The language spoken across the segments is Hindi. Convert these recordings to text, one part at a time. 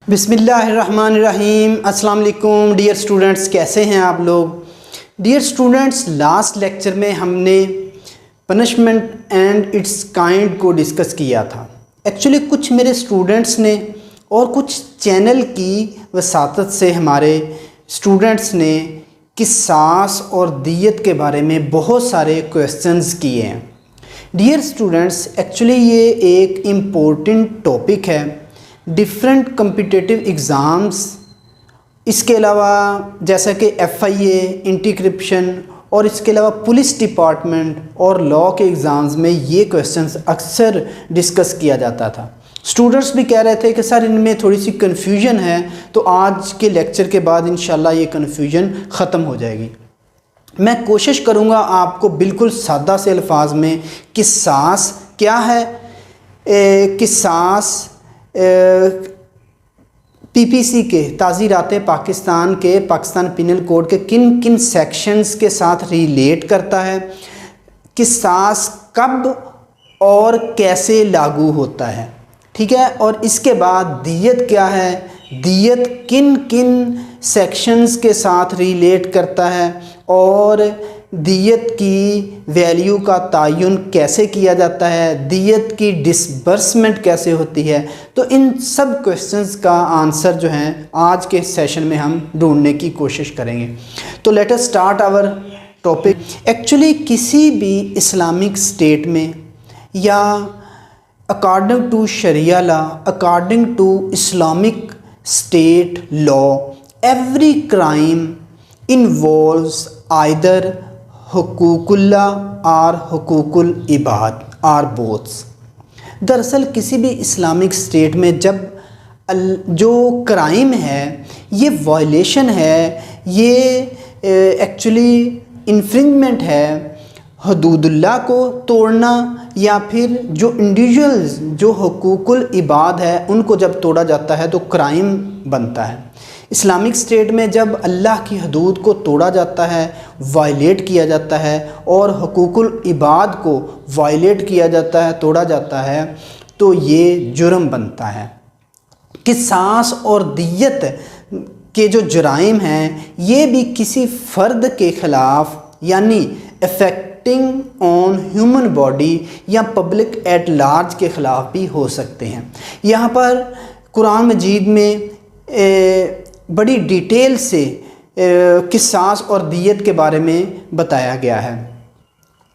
बिस्मिल्लाहिर्रहमानिर्रहीम। अस्सलाम वालेकुम डियर स्टूडेंट्स, कैसे हैं आप लोग। डियर स्टूडेंट्स, लास्ट लेक्चर में हमने पनिशमेंट एंड इट्स काइंड को डिस्कस किया था। एक्चुअली कुछ मेरे स्टूडेंट्स ने और कुछ चैनल की वसातत से हमारे स्टूडेंट्स ने किसास और दियत के बारे में बहुत सारे क्वेश्चंस किए हैं। डियर स्टूडेंट्स, एक्चुअली ये एक इम्पोर्टेंट टॉपिक है डिफरेंट कम्पिटिटिव एग्ज़ाम्स, इसके अलावा जैसा कि FIA, एंटी-करप्शन और इसके अलावा पुलिस डिपार्टमेंट और लॉ के एग्ज़ाम्स में ये क्वेश्चंस अक्सर डिस्कस किया जाता था। स्टूडेंट्स भी कह रहे थे कि सर इनमें थोड़ी सी कन्फ्यूजन है, तो आज के लेक्चर के बाद इंशाल्लाह ये कन्फ्यूजन ख़त्म हो जाएगी। मैं कोशिश करूँगा आपको बिल्कुल सादा से अल्फाज में किसास क्या है, किसास PPC के ताज़ीरात पाकिस्तान के पाकिस्तान पिनल कोड के किन किन सेक्शंस के साथ रिलेट करता है, किसास कब और कैसे लागू होता है, ठीक है। और इसके बाद दियत क्या है, दियत किन किन सेक्शंस के साथ रिलेट करता है और दियत की वैल्यू का तयन कैसे किया जाता है, दियत की डिसबर्समेंट कैसे होती है। तो इन सब क्वेश्चंस का आंसर जो हैं आज के सेशन में हम ढूंढने की कोशिश करेंगे। तो let us start our topic. Actually किसी भी इस्लामिक स्टेट में या अकॉर्डिंग टू शरिया law, according to Islamic state law, every crime involves either हुकूकुल्लाह और हुकूकुल इबाद आर बोथ्स। दरअसल किसी भी इस्लामिक स्टेट में जब जो क्राइम है, ये वायलेशन है, ये एक्चुअली इन्फ्रिंजमेंट है, हदूदुल्लाह को तोड़ना या फिर जो इंडिविजुअल्स जो हुकूकुल इबाद है उनको जब तोड़ा जाता है तो क्राइम बनता है। इस्लामिक स्टेट में जब अल्लाह की हदूद को तोड़ा जाता है, वायलेट किया जाता है और हुकूकुल इबाद को वायलेट किया जाता है, तोड़ा जाता है, तो ये जुर्म बनता है। किसास और दियत के जो जुराइम हैं ये भी किसी फ़र्द के ख़िलाफ़ यानी अफेक्टिंग ऑन ह्यूमन बॉडी या पब्लिक एट लार्ज के ख़िलाफ़ भी हो सकते हैं। यहाँ पर कुरान मजीद में बड़ी डिटेल से किसास और दियत के बारे में बताया गया है।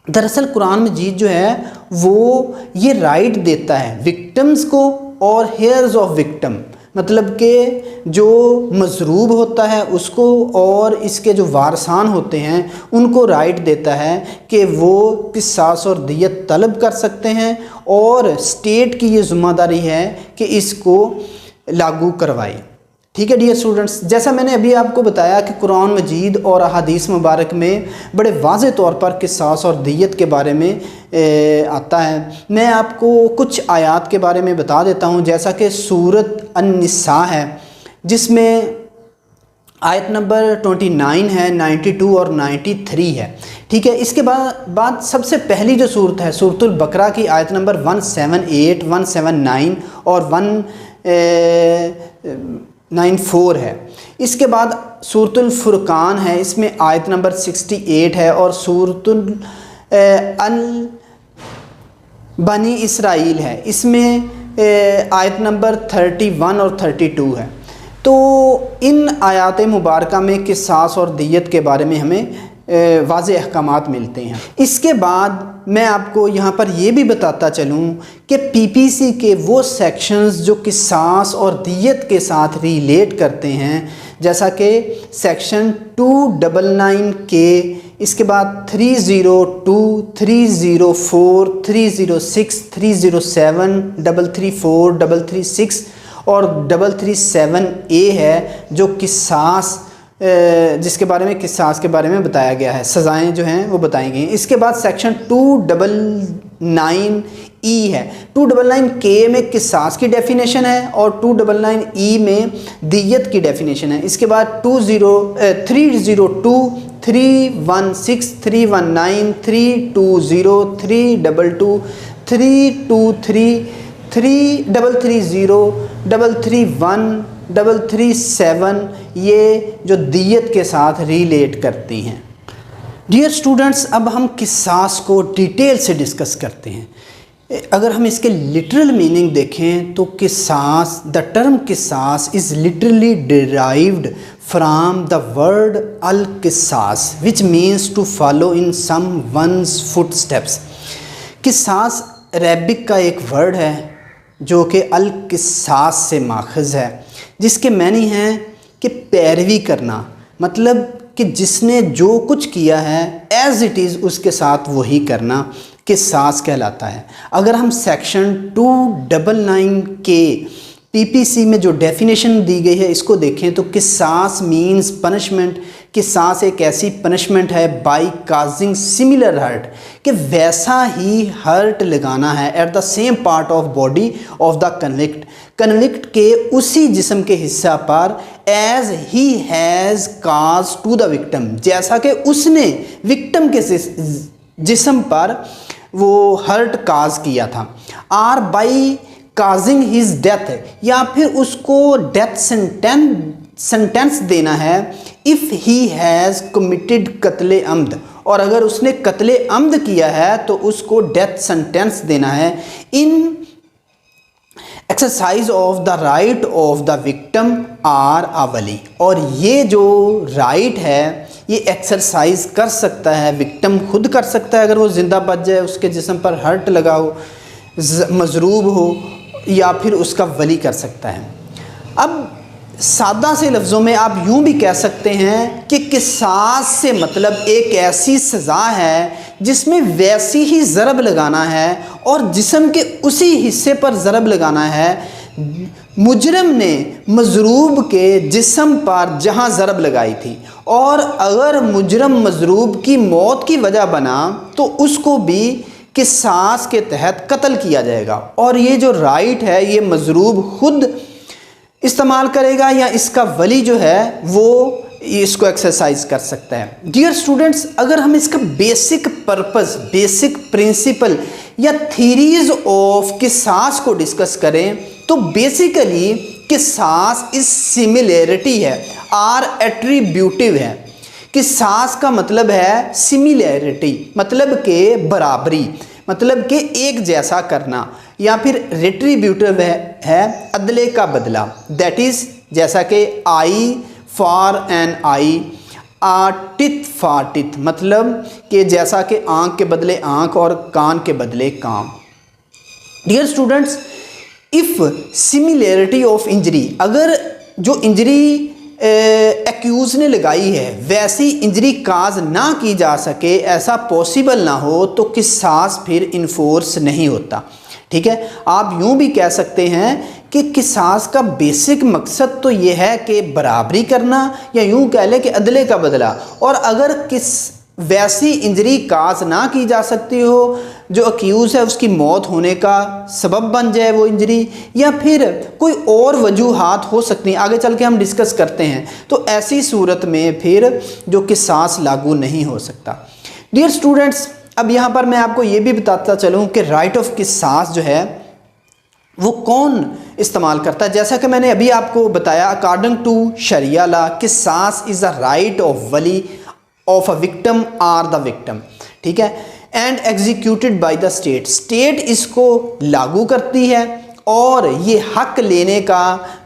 दरअसल कुरान मजीद जो है वो ये राइट देता है विक्टिम्स को और हेयर्स ऑफ विक्टिम, मतलब कि जो मजरूब होता है उसको और इसके जो वारसान होते हैं उनको राइट देता है कि वो किसास और दियत तलब कर सकते हैं और स्टेट की ये ज़िम्मेदारी है कि इसको लागू करवाए। ठीक है डियर स्टूडेंट्स, जैसा मैंने अभी आपको बताया कि कुरान मजीद और अहादीस मुबारक में बड़े वाज़े तौर पर किसास और दियत के बारे में आता है। मैं आपको कुछ आयात के बारे में बता देता हूँ, जैसा कि सूरत अन-निसा है जिसमें आयत नंबर 29 है, 92 और 93 है, ठीक है। इसके बाद सबसे पहली जो सूरत है सूरतुल बकरा की आयत नंबर 178, 179 और 194 है। इसके बाद सूरतुल फुरकान है, इसमें आयत नंबर 68 है और सूरतुल अल बनी इसराइल है, इसमें आयत नंबर 31 और 32 है। तो इन आयात मुबारका में किसास और दियत के बारे में हमें वाज़े अहकामात मिलते हैं। इसके बाद मैं आपको यहाँ पर ये भी बताता चलूँ कि PPC के वो सेक्शंस जो किसास और दियत के साथ रिलेट करते हैं, जैसा कि सेक्शन 299 के, इसके बाद 302, 304, 306, 307, 334, 336 और 337A है, जो किसास जिसके बारे में किसास के बारे में बताया गया है, सज़ाएं जो हैं वो बताई गई हैं। इसके बाद सेक्शन 299E है, 299K में किसास की डेफिनेशन है और 299E में दियत की डेफिनेशन है। इसके बाद 302, 316, 319, 320, 322, 323, 3330, 331, 337 ये जो दियत के साथ रिलेट करती हैं। डियर स्टूडेंट्स, अब हम किसास को डिटेल से डिस्कस करते हैं। अगर हम इसके लिटरल मीनिंग देखें तो किसास, द टर्म किसास is literally derived from the word अल किसास which means to follow in someone's footsteps. किसास अरेबिक का एक वर्ड है जो कि अल किसास से माखज़ है, जिसके मैनी हैं कि पैरवी करना, मतलब कि जिसने जो कुछ किया है एज़ इट इज़ उसके साथ वही करना किसास कहलाता है। अगर हम सेक्शन 299 के पीपीसी में जो डेफिनेशन दी गई है इसको देखें तो किसास मीन्स पनिशमेंट। किसास एक ऐसी पनिशमेंट है बाय काजिंग सिमिलर हर्ट, कि वैसा ही हर्ट लगाना है at the same part of body of the convict, convict के उसी जिस्म के हिस्सा पर as he has caused to the victim, जैसा कि उसने विक्टिम के जिस्म पर वो हर्ट काज किया था। Or by causing his death, या फिर उसको डेथ सेंटेंस देना है इफ़ ही हैज़ कमिटेड कत्ले अम्द, और अगर उसने कत्ले अम्द किया है तो उसको डेथ सेंटेंस देना है in exercise of the right of the victim or a वली। और ये जो राइट है ये एक्सरसाइज कर सकता है विक्टिम, खुद कर सकता है अगर वो ज़िंदा बच जाए, उसके जिस्म पर हर्ट लगा हो, मजरूब हो, या फिर उसका वली कर सकता है। अब सादा से लफ्ज़ों में आप यूँ भी कह सकते हैं कि किसास से मतलब एक ऐसी सज़ा है जिसमें वैसी ही ज़रब लगाना है और जिस्म के उसी हिस्से पर ज़रब लगाना है मुजरम ने मजरूब के जिस्म पर जहाँ ज़रब लगाई थी, और अगर मुजरम मजरूब की मौत की वजह बना तो उसको भी किसास के तहत कत्ल किया जाएगा। और ये जो राइट है ये मजरूब खुद इस्तेमाल करेगा या इसका वली जो है वो इसको एक्सरसाइज कर सकता है। डियर स्टूडेंट्स, अगर हम इसका बेसिक पर्पस, बेसिक प्रिंसिपल या थीरीज ऑफ किसास को डिस्कस करें तो बेसिकली किसास इस सिमिलैरिटी है आर एट्रीब्यूटिव है। किसास का मतलब है सिमिलैरिटी, मतलब के बराबरी, मतलब के एक जैसा करना, या फिर रेट्रीब्यूटिव है अदले का बदला। दैट इज़ जैसा कि eye for an eye, a tooth for tooth, मतलब कि जैसा कि आँख के बदले आँख और कान के बदले कान। Dear students, if similarity of injury, अगर जो इंजरी एक्यूज़ ने लगाई है वैसी इंजरी काज ना की जा सके, ऐसा पॉसिबल ना हो, तो किसास फिर इन्फोर्स नहीं होता। ठीक है, आप यूं भी कह सकते हैं कि किसास का बेसिक मकसद तो ये है कि बराबरी करना, या यूं कह लें कि अदले का बदला। और अगर वैसी इंजरी काज ना की जा सकती हो जो अक्यूज़ है उसकी मौत होने का सबब बन जाए वो इंजरी, या फिर कोई और वजूहात हो सकती हैं, आगे चल के हम डिस्कस करते हैं, तो ऐसी सूरत में फिर जो किसास लागू नहीं हो सकता। डियर स्टूडेंट्स, अब यहाँ पर मैं आपको ये भी बताता चलूँ कि राइट ऑफ किसास जो है वो कौन इस्तेमाल करता है। जैसा कि मैंने अभी आपको बताया, अकॉर्डिंग टू शरिया लॉ किसास इज़ अ राइट ऑफ वली of a victim or the victim. ठीक है, and executed by the state, state इसको लागू करती है, और ये हक लेने का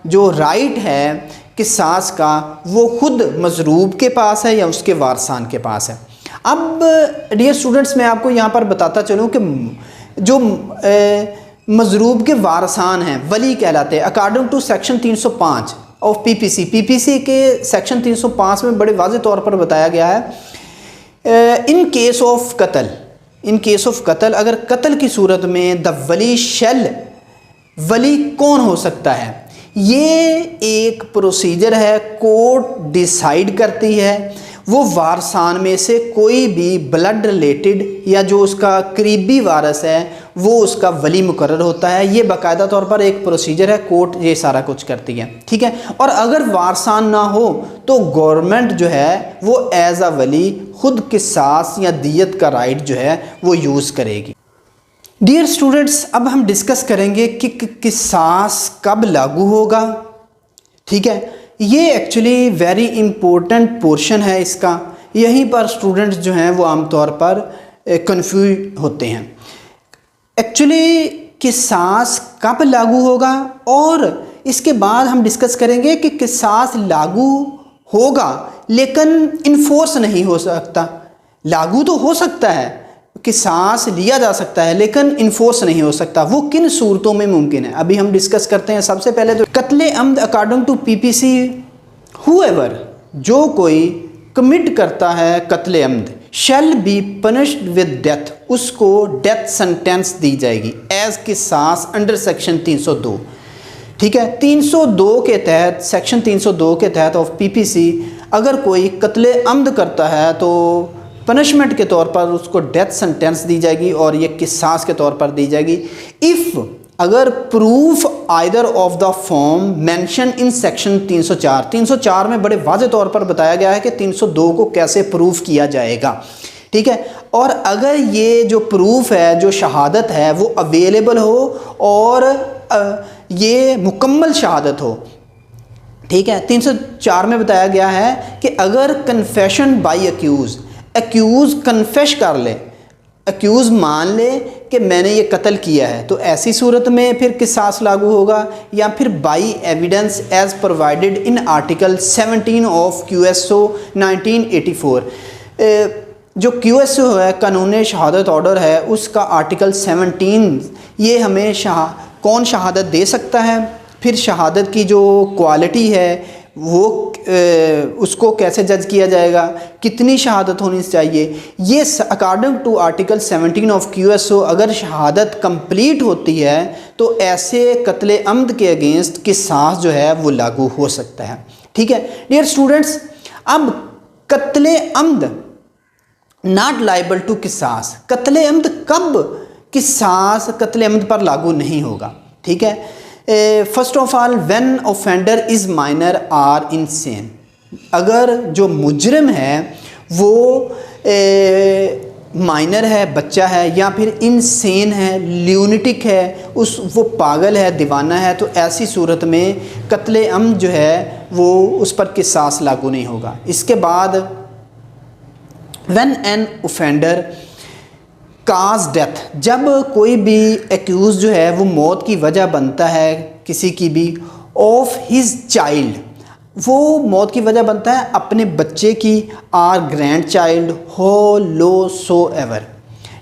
जो राइट है किसास का वो खुद मजरूब के पास है या उसके वारसान के पास है। अब डियर स्टूडेंट्स, मैं आपको यहाँ पर बताता चलूँ कि जो मजरूब के वारसान हैं वली कहलाते हैं according to section 305 of PPC. PPC के सेक्शन 305 में बड़े वाज़ेह तौर पर बताया गया है इन केस ऑफ कत्ल, इन केस ऑफ कत्ल, अगर कत्ल की सूरत में द वली शेल, वली कौन हो सकता है, ये एक प्रोसीजर है, कोर्ट डिसाइड करती है। वो वारसान में से कोई भी ब्लड रिलेटेड या जो उसका करीबी वारस है वो उसका वली मुकर्रर होता है। ये बाकायदा तौर पर एक प्रोसीजर है, कोर्ट ये सारा कुछ करती है। ठीक है, और अगर वारसान ना हो तो गवर्नमेंट जो है वो एज अ वली खुद किसास या दियत का राइट जो है वो यूज़ करेगी। डियर स्टूडेंट्स, अब हम डिस्कस करेंगे कि किसास कब लागू होगा। ठीक है, ये एक्चुअली वेरी इंपॉर्टेंट पोर्शन है इसका। यहीं पर स्टूडेंट्स जो हैं वो आमतौर पर कंफ्यूज होते हैं। एक्चुअली किसास कब लागू होगा, और इसके बाद हम डिस्कस करेंगे कि किसास लागू होगा लेकिन इन्फोर्स नहीं हो सकता। लागू तो हो सकता है, किसास लिया जा सकता है, लेकिन इन्फोर्स नहीं हो सकता। वो किन सूरतों में मुमकिन है, अभी हम डिस्कस करते हैं। सबसे पहले तो कत्ले अम्द अकॉर्डिंग टू पीपीसी, हुएवर, जो कोई कमिट करता है कत्ले अम्द, shall be punished with death, उसको डेथ सेंटेंस दी जाएगी एज किसास अंडर सेक्शन 302। ठीक है, 302 के तहत, सेक्शन 302 के तहत ऑफ पीपीसी अगर कोई कत्ले अम्द करता है तो पनिशमेंट के तौर पर उसको डेथ सेंटेंस दी जाएगी और ये किसास के तौर पर दी जाएगी। इफ़, अगर proof either of the form mention in section 304 में बड़े वाज़े तौर पर बताया गया है कि 302 को कैसे प्रूफ किया जाएगा। ठीक है, और अगर ये जो प्रूफ है, जो शहादत है, वो अवेलेबल हो और ये मुकम्मल शहादत हो। ठीक है, 304 में बताया गया है कि अगर कन्फेशन बाय एक्यूज़ कन्फेश कर ले, एक्यूज़ मान ले कि मैंने ये कत्ल किया है, तो ऐसी सूरत में फिर किसास लागू होगा। या फिर by evidence as provided in article 17 of QSO 1984, जो QSO है, कानून शहादत ऑर्डर है, उसका आर्टिकल 17 ये हमें कौन शहादत दे सकता है, फिर शहादत की जो क्वालिटी है वो उसको कैसे जज किया जाएगा, कितनी शहादत होनी चाहिए, ये according to article 17 of QSO अगर शहादत कंप्लीट होती है तो ऐसे कत्ले अम्द के अगेंस्ट किसास जो है वो लागू हो सकता है। ठीक है डियर स्टूडेंट्स, अब कत्ले अम्द नॉट लाइबल टू किसास, कत्ले अम्द कब किसास कत्ले अम्द पर लागू नहीं होगा। ठीक है, first of all when offender is minor or insane, अगर जो मुजरिम है वो माइनर है, बच्चा है, या फिर इनसेन है, ल्यूनिटिक है, वो पागल है, दीवाना है, तो ऐसी सूरत में कत्ले अम्द जो है वो उस पर किसास लागू नहीं होगा। इसके बाद when an offender cause death, जब कोई भी एक्यूज जो है वो मौत की वजह बनता है किसी की भी, ऑफ हिज चाइल्ड, वो मौत की वजह बनता है अपने बच्चे की, आर ग्रैंड चाइल्ड हो लो सो एवर।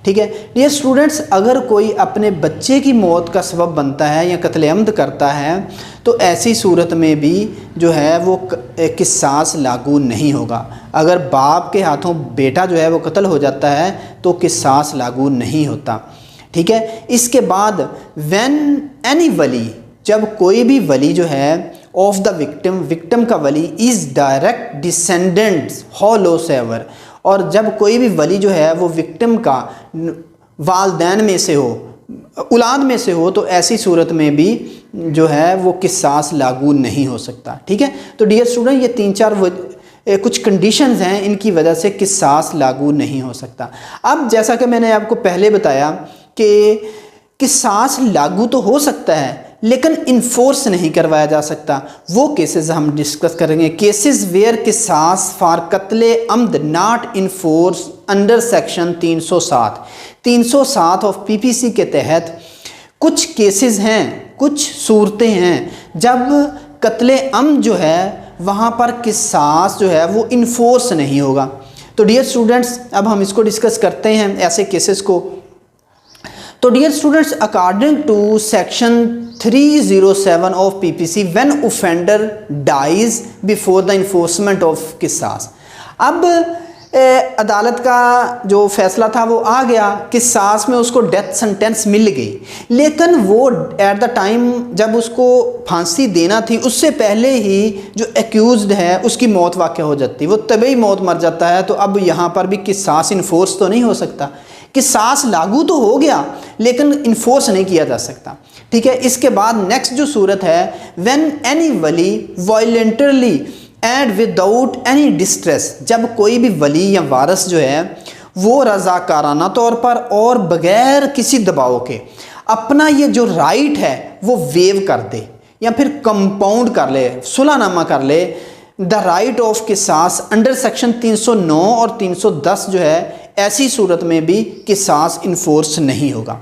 ठीक है डियर स्टूडेंट्स, अगर कोई अपने बच्चे की मौत का सबब बनता है या कत्लेअम्द करता है तो ऐसी सूरत में भी जो है वो किसास लागू नहीं होगा। अगर बाप के हाथों बेटा जो है वो कत्ल हो जाता है तो किसास लागू नहीं होता। ठीक है, इसके बाद व्हेन एनी वली, जब कोई भी वली जो है ऑफ द विक्टिम का वली is direct descendants hollow sever, और जब कोई भी वली जो है वो विक्टिम का वालदैन में से हो, औलाद में से हो, तो ऐसी सूरत में भी जो है वो किसास लागू नहीं हो सकता। ठीक है, तो डियर स्टूडेंट ये 3-4 कुछ कंडीशंस हैं, इनकी वजह से किसास लागू नहीं हो सकता। अब जैसा कि मैंने आपको पहले बताया कि किसास लागू तो हो सकता है लेकिन इन्फोर्स नहीं करवाया जा सकता। वो केसेस हम डिस्कस करेंगे, केसेस वेयर किसास फॉर कत्ले अम्द not enforce under section 307 of PPC के तहत कुछ केसेस हैं, कुछ सूरतें हैं जब कत्ले अम्द जो है वहाँ पर किसास जो है वो इन्फोर्स नहीं होगा। तो डियर स्टूडेंट्स अब हम इसको डिस्कस करते हैं ऐसे केसेस को। तो dear students, according to section 307 of PPC when offender dies before the enforcement of किसास, अब अदालत का जो फैसला था वो आ गया, किसास में उसको डेथ सेंटेंस मिल गई, लेकिन वो एट द टाइम जब उसको फांसी देना थी उससे पहले ही जो एक्यूज्ड है उसकी मौत वाक़ हो जाती, वो तभी मौत मर जाता है। तो अब यहाँ पर भी किसास इन्फोर्स तो नहीं हो सकता, किसास लागू तो हो गया लेकिन इन्फोर्स नहीं किया जा सकता। ठीक है, इसके बाद नेक्स्ट जो सूरत है when any Wali voluntarily and without any distress, जब कोई भी वली या वारिस जो है वो रज़ाकाराना तौर पर और बग़ैर किसी दबाव के अपना ये जो राइट है वो वेव कर दे, या फिर कंपाउंड कर ले, सुलहनामा कर ले द राइट ऑफ किसास अंडर सेक्शन 309 और 310 जो है, ऐसी सूरत में भी किसास इन्फोर्स नहीं होगा।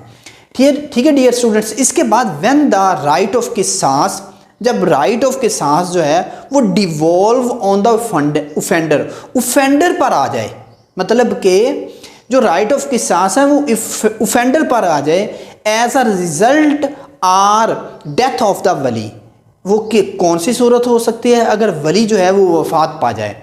ठीक है डियर स्टूडेंट्स। इसके बाद व्हेन द राइट ऑफ किसास, जब राइट ऑफ किसास जो है वो devolve on the offender, offender पर आ जाए, मतलब कि जो राइट ऑफ किसास है वो ऑफेंडर पर आ जाए as a result or death of the वली। वो कौन सी सूरत हो सकती है? अगर वली जो है वो वफात पा जाए,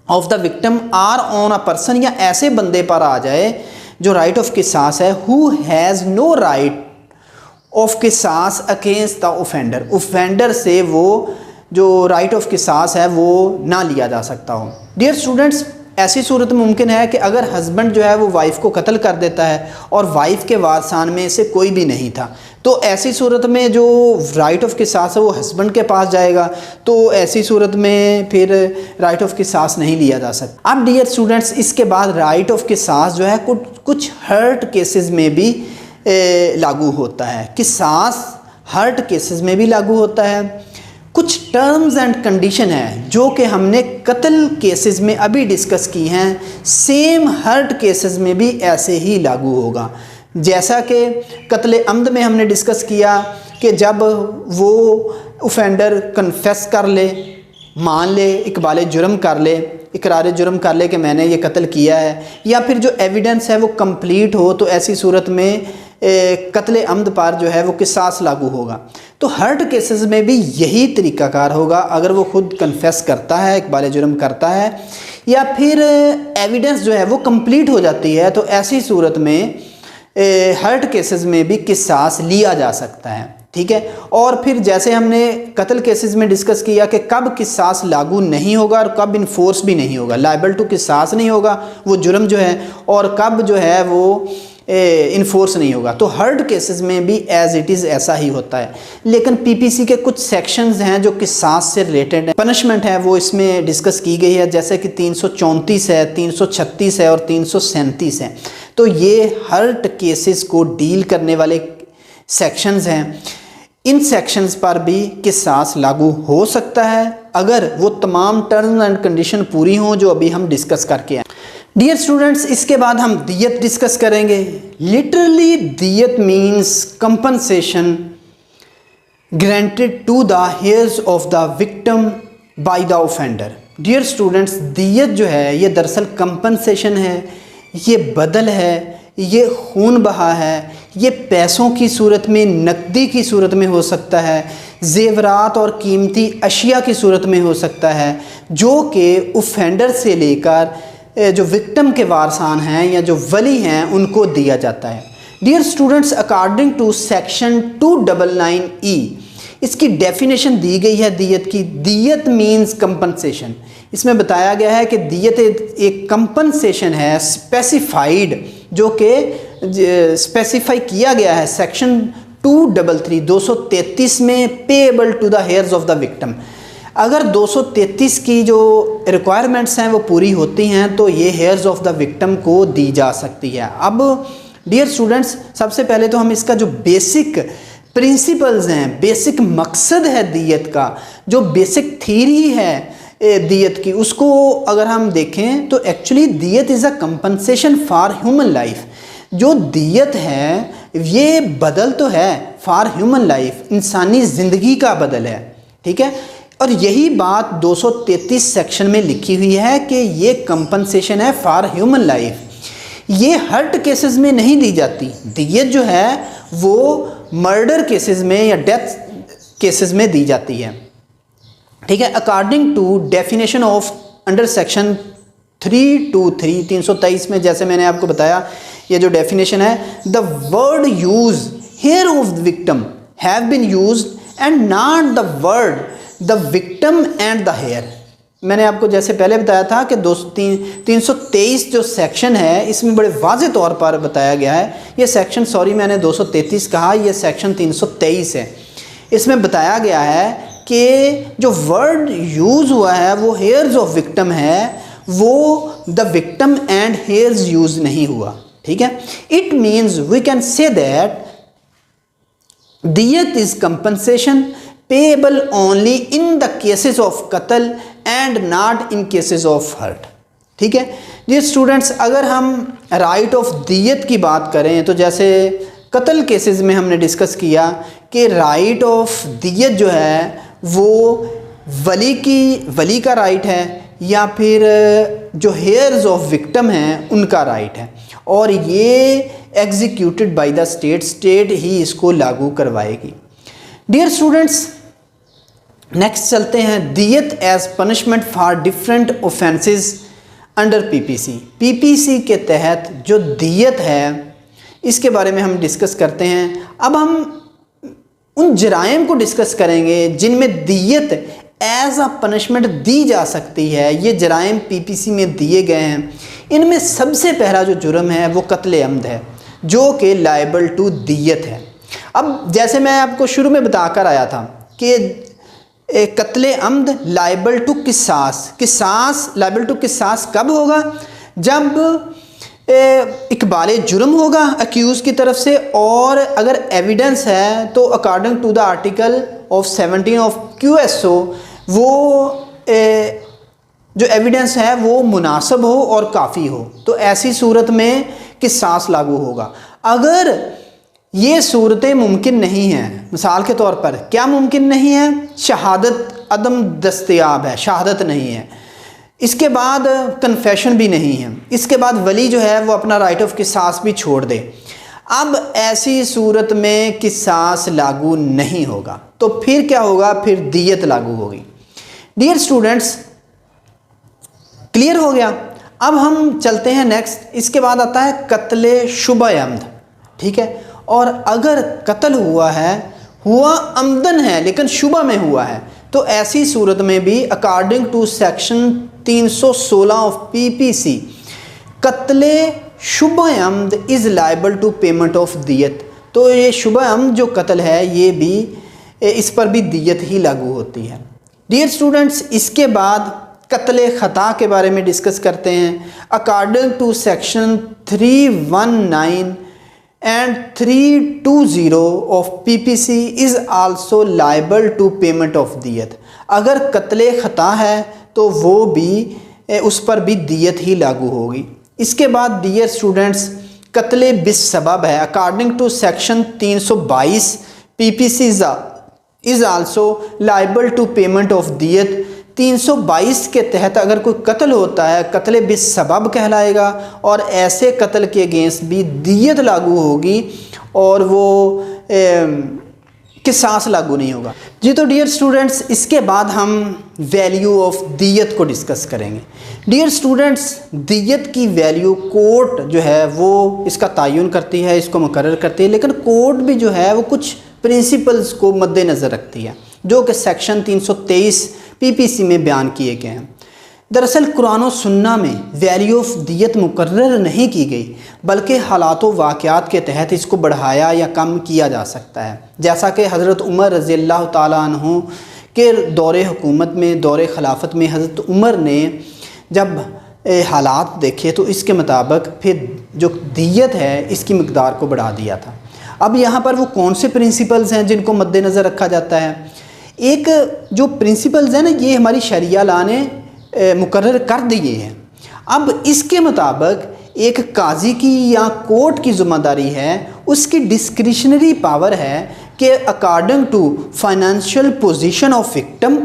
of the victim or on a person, या ऐसे बंदे पर आ जाए जो राइट ऑफ किसास है, who has no right of किसास अगेंस्ट द ऑफेंडर, ऑफेंडर से वो जो राइट ऑफ किसास है वो ना लिया जा सकता हो। डियर स्टूडेंट्स, ऐसी सूरत मुमकिन है कि अगर हस्बैंड जो है वो वाइफ को कत्ल कर देता है और वाइफ के वारसान में से कोई भी नहीं था, तो ऐसी सूरत में जो राइट ऑफ किसास है वो हस्बैंड के पास जाएगा, तो ऐसी सूरत में फिर राइट ऑफ किसास नहीं लिया जा सकता। अब डियर स्टूडेंट्स, इसके बाद राइट ऑफ किसास जो है कुछ हर्ट केसेस में भी लागू होता है। किसास हर्ट केसेस में भी लागू होता है। कुछ टर्म्स एंड कंडीशन है जो कि हमने कत्ल केसेस में अभी डिस्कस की हैं, सेम हर्ट केसेस में भी ऐसे ही लागू होगा। जैसा कि कत्ल अम्द में हमने डिस्कस किया कि जब वो ऑफेंडर कन्फेस कर ले, मान ले, इकबाल जुर्म कर ले, इकरार जुर्म कर ले कि मैंने ये कत्ल किया है, या फिर जो एविडेंस है वो कंप्लीट हो, तो ऐसी सूरत में कत्ल अम्द पर जो है वो किसास लागू होगा। तो हर्ट केसेस में भी यही तरीक़ाकार होगा। अगर वो खुद कन्फेस करता है, इकबाल जुर्म करता है, या फिर एविडेंस जो है वो कंप्लीट हो जाती है, तो ऐसी सूरत में हर्ट केसेस में भी किसास लिया जा सकता है। ठीक है। और फिर जैसे हमने कत्ल केसेस में डिस्कस किया कि कब किसास लागू नहीं होगा और कब इन्फोर्स भी नहीं होगा, लायबल टू किसास नहीं होगा वो जुर्म जो है, और कब जो है वो इन्फोर्स नहीं होगा। तो हर्ट केसेस में भी एज इट इज़ ऐसा ही होता है। लेकिन पीपीसी के कुछ सेक्शंस हैं जो किसास से रिलेटेड है, पनिशमेंट है, वो इसमें डिस्कस की गई है, जैसे कि 334 है, 336 है और 337 है। तो ये हर्ट केसेस को डील करने वाले सेक्शंस हैं। इन सेक्शंस पर भी किसास लागू हो सकता है अगर वो तमाम टर्म्स एंड कंडीशन पूरी हों जो अभी हम डिस्कस करके आए। डियर स्टूडेंट्स, इसके बाद हम दियत डिस्कस करेंगे। लिटरली दियत means compensation granted to the heirs of the victim by the offender. Dear students, दियत जो है ये दरअसल कंपनसेशन है, ये बदल है, ये खून बहा है, ये पैसों की सूरत में, नकदी की सूरत में हो सकता है, जेवरात और कीमती अशिया की सूरत में हो सकता है, जो कि ऑफेंडर से लेकर जो विक्टिम के वारसान हैं या जो वली हैं उनको दिया जाता है। Dear students, according to section 299E इसकी डेफिनेशन दी गई है दियत की। दियत मीन्स कंपनसेशन। इसमें बताया गया है कि दियत एक कंपनसेशन है स्पेसिफाइड, जो कि स्पेसिफाई किया गया है सेक्शन 233 में, payable to the heirs of the victim. अगर 233 की जो रिक्वायरमेंट्स हैं वो पूरी होती हैं तो ये हेयर्स ऑफ द विक्टिम को दी जा सकती है। अब डियर स्टूडेंट्स, सबसे पहले तो हम इसका जो बेसिक प्रिंसिपल्स हैं, बेसिक मकसद है दियत का, जो बेसिक थीरी है दियत की, उसको अगर हम देखें तो एक्चुअली दियत is a compensation for human life. जो दियत है ये बदल तो है फॉर ह्यूमन लाइफ, इंसानी ज़िंदगी का बदल है। ठीक है। और यही बात 233 सेक्शन में लिखी हुई है कि ये कंपनसेशन है फॉर ह्यूमन लाइफ। ये हर्ट केसेस में नहीं दी जाती। दियत जो है वो मर्डर केसेस में या डेथ केसेस में दी जाती है। ठीक है। According to definition of under section 323 में, जैसे मैंने आपको बताया, ये जो डेफिनेशन है, the word use heir of the victim have been used and not the word the victim and the heir. मैंने आपको जैसे पहले बताया था कि 323 जो सेक्शन है इसमें बड़े वाज़े तौर पर बताया गया है। ये सेक्शन, सॉरी मैंने 233 कहा, ये सेक्शन 323 है। इसमें बताया गया है कि जो वर्ड यूज़ हुआ है वो हेयर्स ऑफ विक्टिम है, वो the victim and heirs use नहीं हुआ। ठीक है। It means we can say that दियत is compensation payable only in the cases of कत्ल and not in cases of hurt. ठीक है जी स्टूडेंट्स, अगर हम राइट ऑफ दियत की बात करें तो जैसे कत्ल केसेस में हमने डिस्कस किया कि राइट ऑफ दियत जो है वो वली का राइट है या फिर जो हेयर्स ऑफ विक्टिम हैं उनका राइट है, और ये एग्जीक्यूटेड बाय द स्टेट ही इसको लागू करवाएगी। डियर स्टूडेंट्स, नेक्स्ट चलते हैं दियत as punishment for different offences under PPC. PPC के तहत जो दियत है इसके बारे में हम डिस्कस करते हैं। अब हम उन जराइम को डिस्कस करेंगे जिनमें दियत एज अ पनिशमेंट दी जा सकती है। ये जराइम पीपीसी में दिए गए हैं। इनमें सबसे पहला जो जुर्म है वो कत्ल अम्द है, जो कि लायबल टू दियत है। अब जैसे मैं आपको शुरू में बताकर आया था कि कत्ल अम्द लायबल टू किसास लायबल टू किसास कब होगा? जब इकबाल जुर्म होगा अक्यूज़ की तरफ से, और अगर एविडेंस है तो according to the article of 17 of QSO वो जो एविडेंस है वो मुनासिब हो और काफ़ी हो, तो ऐसी सूरत में किसास लागू होगा। अगर ये सूरतें मुमकिन नहीं हैं, मिसाल के तौर पर क्या मुमकिन नहीं है? शहादत अदम दस्तयाब है, शहादत नहीं है, इसके बाद कन्फेशन भी नहीं है, इसके बाद वली जो है वो अपना राइट ऑफ किसास भी छोड़ दे, अब ऐसी सूरत में किसास लागू नहीं होगा। तो फिर क्या होगा? फिर दियत लागू होगी। डियर स्टूडेंट्स, क्लियर हो गया? अब हम चलते हैं नेक्स्ट। इसके बाद आता है कत्ल शुबा अम्द। ठीक है, और अगर कत्ल हुआ अमदन है लेकिन शुबा में हुआ है, तो ऐसी सूरत में भी according to section 316 of PPC कत्ल शुबा अम्द is liable to payment of दियत। तो ये शुबा अम्द जो कत्ल है ये भी, इस पर भी दियत ही लागू होती है। डियर स्टूडेंट्स, इसके बाद कत्ल ख़ता के बारे में डिस्कस करते हैं। According to section 319 and 320 of PPC is also liable to payment of दियत। अगर कत्ल ख़ता है तो वो भी, उस पर भी दियत ही लागू होगी। इसके बाद डियर स्टूडेंट्स, कत्ल बिस्सबब है। According to section 322 PPC is also liable to payment of दियत। 322 के तहत अगर कोई कत्ल होता है, कत्ल बिस्सबब कहलाएगा, और ऐसे कत्ल के अगेंस्ट भी दियत लागू होगी और वो किसास लागू नहीं होगा। जी तो डियर स्टूडेंट्स, इसके बाद हम वैल्यू ऑफ दियत को डिस्कस करेंगे। डियर स्टूडेंट्स, दियत की वैल्यू कोर्ट जो है वो इसका तयन करती है, इसको मुकर्रर करती है, लेकिन कोर्ट भी जो है वो कुछ प्रिंसिपल्स को मद्देनज़र रखती है जो कि सेक्शन 323 PPC में बयान किए गए हैं। दरअसल कुरान और सुन्ना में वैल्यू ऑफ दियत मुकर्रर नहीं की गई, बल्कि हालात व वाक़यात के तहत इसको बढ़ाया या कम किया जा सकता है। जैसा कि हज़रत उमर रज़ी अल्लाह ताला अन्हु के दौरे हुकूमत में, दौरे खिलाफत में हज़रत उमर ने जब हालात देखे तो इसके मुताबिक फिर जो दियत है इसकी मकदार को बढ़ा दिया था। अब यहाँ पर वो कौन से प्रिंसिपल्स हैं जिनको मद्देनज़र रखा जाता है? एक जो प्रिंसिपल्स हैं ना, ये हमारी शरिया लॉ ने मुकर्रर कर दिए हैं। अब इसके मुताबिक एक काजी की या कोर्ट की ज़िम्मेदारी है, उसकी डिस्क्रिशनरी पावर है कि according to financial position of victim,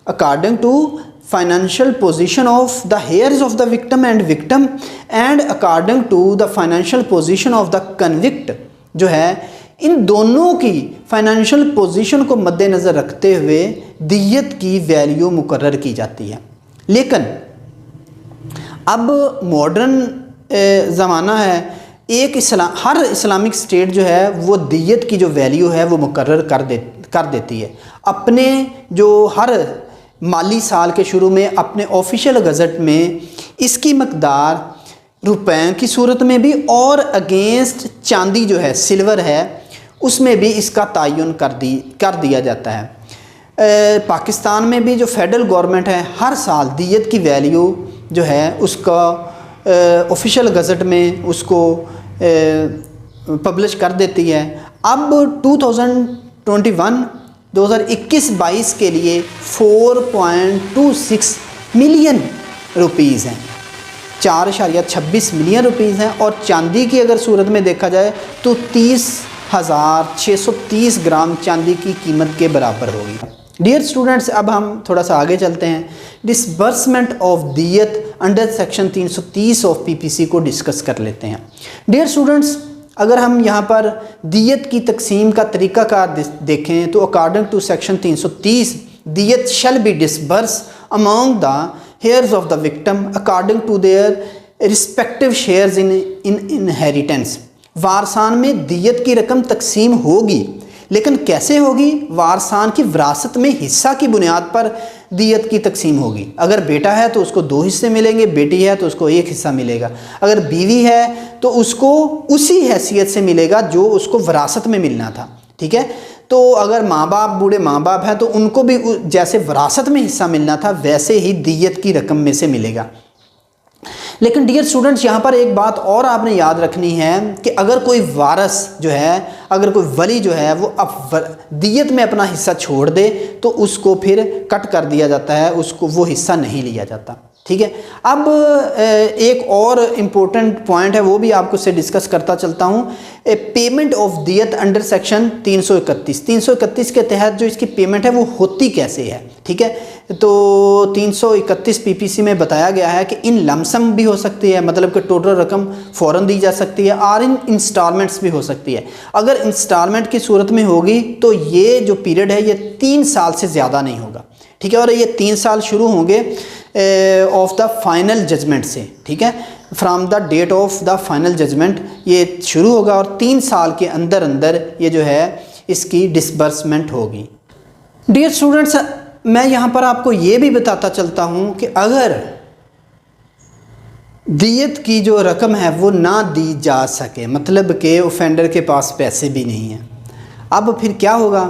according to financial position of the heirs of the victim and according to the financial position of the convict, जो है इन दोनों की फाइनेंशियल पोजीशन को मद्देनज़र रखते हुए दियत की वैल्यू मुकर्रर की जाती है। लेकिन अब मॉडर्न ज़माना है, हर इस्लामिक स्टेट जो है वो दियत की जो वैल्यू है वो मुकर्रर कर देती है। अपने जो हर माली साल के शुरू में अपने ऑफिशियल गज़ट में इसकी मकदार रुपए की सूरत में भी और अगेंस्ट चांदी जो है, सिल्वर है, उसमें भी इसका तयन कर दिया जाता है। पाकिस्तान में भी जो फेडरल गवर्नमेंट है हर साल दियत की वैल्यू जो है उसका ऑफिशियल गज़ट में उसको पब्लिश कर देती है। अब 2021 2021-22 के लिए 4.26 मिलियन रुपीज़ हैं, 4.26 मिलियन रुपीज़ हैं। और चांदी की अगर सूरत में देखा जाए तो 30,630 ग्राम चांदी की कीमत के बराबर होगी। डियर स्टूडेंट्स, अब हम थोड़ा सा आगे चलते हैं। डिसबर्समेंट ऑफ दियत अंडर सेक्शन 330 ऑफ पीपीसी को डिस्कस कर लेते हैं। डियर स्टूडेंट्स, अगर हम यहाँ पर दियत की तकसीम का तरीक़ाकार देखें तो अकॉर्डिंग टू सेक्शन 330 दियत shall be disburse among the heirs of the victim according to their respective shares in inheritance. वारसान में दियत की रकम तकसीम होगी, लेकिन कैसे होगी? वारसान की विरासत में हिस्सा की बुनियाद पर दियत की तकसीम होगी। अगर बेटा है तो उसको 2 हिस्से मिलेंगे, बेटी है तो उसको 1 हिस्सा मिलेगा। अगर बीवी है तो उसको उसी हैसियत से मिलेगा जो उसको विरासत में मिलना था। ठीक है, तो अगर माँ बाप, बूढ़े माँ बाप हैं तो उनको भी जैसे विरासत में हिस्सा मिलना था वैसे ही दियत की रकम में से मिलेगा। लेकिन डियर स्टूडेंट्स, यहाँ पर एक बात और आपने याद रखनी है कि अगर कोई वारस जो है, अगर कोई वली जो है वो अब दियत में अपना हिस्सा छोड़ दे तो उसको फिर कट कर दिया जाता है, उसको वो हिस्सा नहीं लिया जाता। ठीक है, अब एक और इम्पोर्टेंट पॉइंट है, वो भी आपको से डिस्कस करता चलता हूँ। पेमेंट ऑफ दियत अंडर सेक्शन 331 के तहत जो इसकी पेमेंट है वो होती कैसे है। ठीक है, तो 331 पीपीसी में बताया गया है कि इन लमसम भी हो सकती है, मतलब कि टोटल रकम फ़ौरन दी जा सकती है, और इन इंस्टॉलमेंट्स भी हो सकती है। अगर इंस्टॉलमेंट की सूरत में होगी तो ये जो पीरियड है ये 3 साल से ज़्यादा नहीं होगा। ठीक है, और ये 3 साल शुरू होंगे ऑफ द फाइनल जजमेंट से। ठीक है, from the date of the final judgment ये शुरू होगा और 3 साल के अंदर अंदर ये जो है इसकी डिसबर्समेंट होगी। डियर स्टूडेंट्स, मैं यहाँ पर आपको ये भी बताता चलता हूँ कि अगर दियत की जो रकम है वो ना दी जा सके, मतलब कि ऑफेंडर के पास पैसे भी नहीं हैं, अब फिर क्या होगा?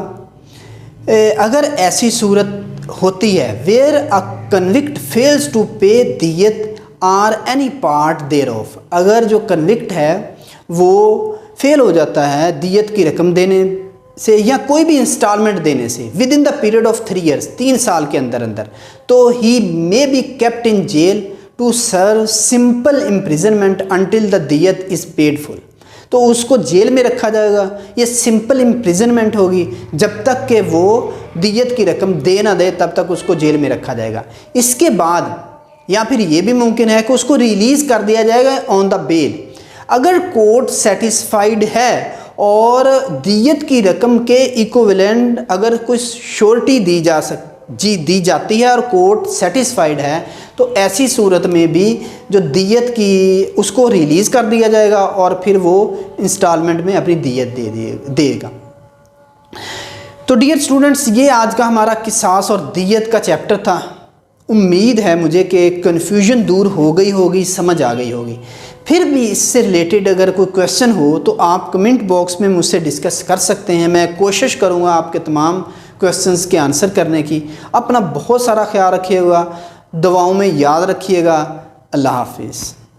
अगर ऐसी सूरत होती है where a convict fails to pay दियत or any part thereof, अगर जो कन्विक्ट है वो फेल हो जाता है दियत की रकम देने से या कोई भी इंस्टॉलमेंट देने से within the period of 3 years, 3 साल के अंदर अंदर, तो ही may be kept in jail to serve simple imprisonment until the दियत इज़ पेड फुल। तो उसको जेल में रखा जाएगा, ये सिंपल इम्प्रिजनमेंट होगी, जब तक कि वो दियत की रकम दे ना दे तब तक उसको जेल में रखा जाएगा। इसके बाद या फिर ये भी मुमकिन है कि उसको रिलीज़ कर दिया जाएगा ऑन द बेल। अगर कोर्ट सेटिस्फाइड है और दियत की रकम के इक्विवेलेंट अगर कोई श्योरिटी दी जाती है और कोर्ट सेटिस्फाइड है तो ऐसी सूरत में भी जो दियत की उसको रिलीज़ कर दिया जाएगा और फिर वो इंस्टॉलमेंट में अपनी दियत देगा। तो डियर स्टूडेंट्स, ये आज का हमारा किसास और दियत का चैप्टर था। उम्मीद है मुझे कि कन्फ्यूजन दूर हो गई होगी, समझ आ गई होगी। फिर भी इससे रिलेटेड अगर कोई क्वेश्चन हो तो आप कमेंट बॉक्स में मुझसे डिस्कस कर सकते हैं। मैं कोशिश करूँगा आपके तमाम क्वेश्चंस के आंसर करने की। अपना बहुत सारा ख्याल रखिएगा, दुआओं में याद रखिएगा। अल्लाह हाफिज़।